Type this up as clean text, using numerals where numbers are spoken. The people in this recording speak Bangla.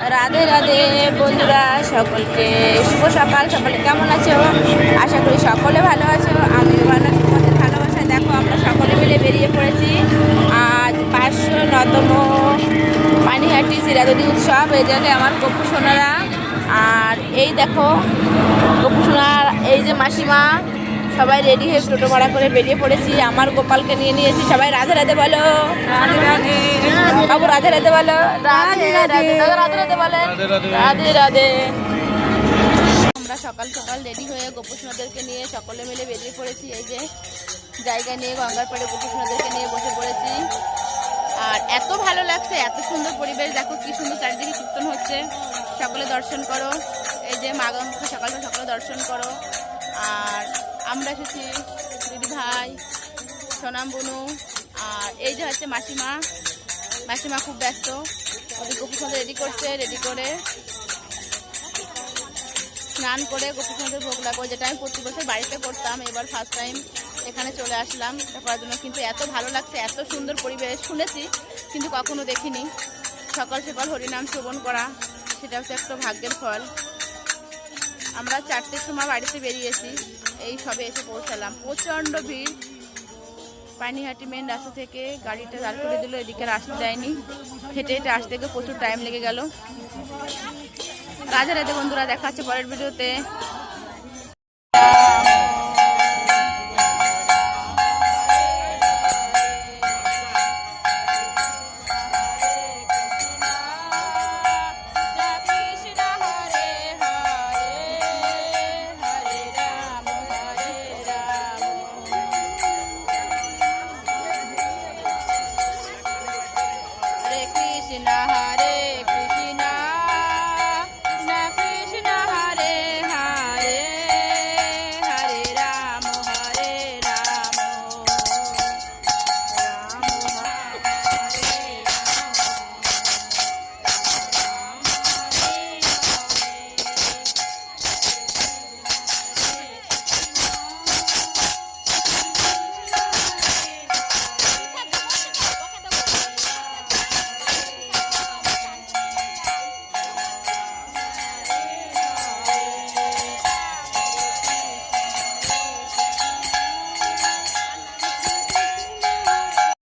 राधे राधे बंधुरा सकलके शुभ सकाल सकले केमन आछो आशा करी सकले भालो आछो आमिও ভালো আছি তোমাদের ভালোবাসায় দেখো আমরা সকলে মিলে বেরিয়ে পড়েছি আজ 509তম পানিহাটি চিরাদদি উৎসব এই জায়গায় আমার গপু সোনারা আর এই দেখো গপু সোনার এই যে মাসিমা সবাই রেডি হয়ে টোটো ভাড়া করে বেরিয়ে পড়েছি আমার গোপালকে নিয়ে নিয়েছি সবাই রাধে রাধে বলো রাধে রাধে বাবু রাধে রাধে বলো রাধে রাধে দাদা রাধে রাধে বলেন রাধে রাধে আমরা সকাল সকাল রেডি হয়ে গপু সোনাদেরকে নিয়ে সকলে মিলে বেরিয়ে পড়েছি এই যে জায়গা নিয়ে গঙ্গার পাড়ে গপু সোনাদেরকে নিয়ে বসে পড়েছি আর এত ভালো লাগছে এত সুন্দর পরিবেশ দেখো কি সুন্দর চারিদিকে কীর্তন হচ্ছে সকলে দর্শন করো এই যে মা গঙ্গা সকালটা সকলে দর্শন করো আর আমরা এসেছি দিদি ভাই সোনাম বনু আর এই যে হচ্ছে মাসিমা মাসিমা খুব ব্যস্ত ওদের গপু সোনা রেডি করছে রেডি করে স্নান করে গপু সোনাদের ভোগ লাগবে যেটা আমি প্রতি বছর বাড়িতে করতাম এবার ফার্স্ট টাইম এখানে চলে আসলাম এটা করার জন্য কিন্তু এত ভালো লাগছে এত সুন্দর পরিবেশ শুনেছি কিন্তু কখনো দেখিনি সকাল সকাল হরিনাম শ্রবণ করা সেটা হচ্ছে একটা ভাগ্যের ফল আমরা 4টের সময় বাড়িতে বেরিয়েছি এই সবে এসে পৌঁছালাম প্রচণ্ড ভিড় পানিহাটি মেন রাস্তা থেকে গাড়িটা দাঁড় করে দিল এদিকে আসতে দেয়নি হেঁটে হেঁটে আসতে গিয়ে প্রচুর টাইম লেগে গেল রাধে রাধে বন্ধুরা দেখা হচ্ছে পরের ভিডিওতে।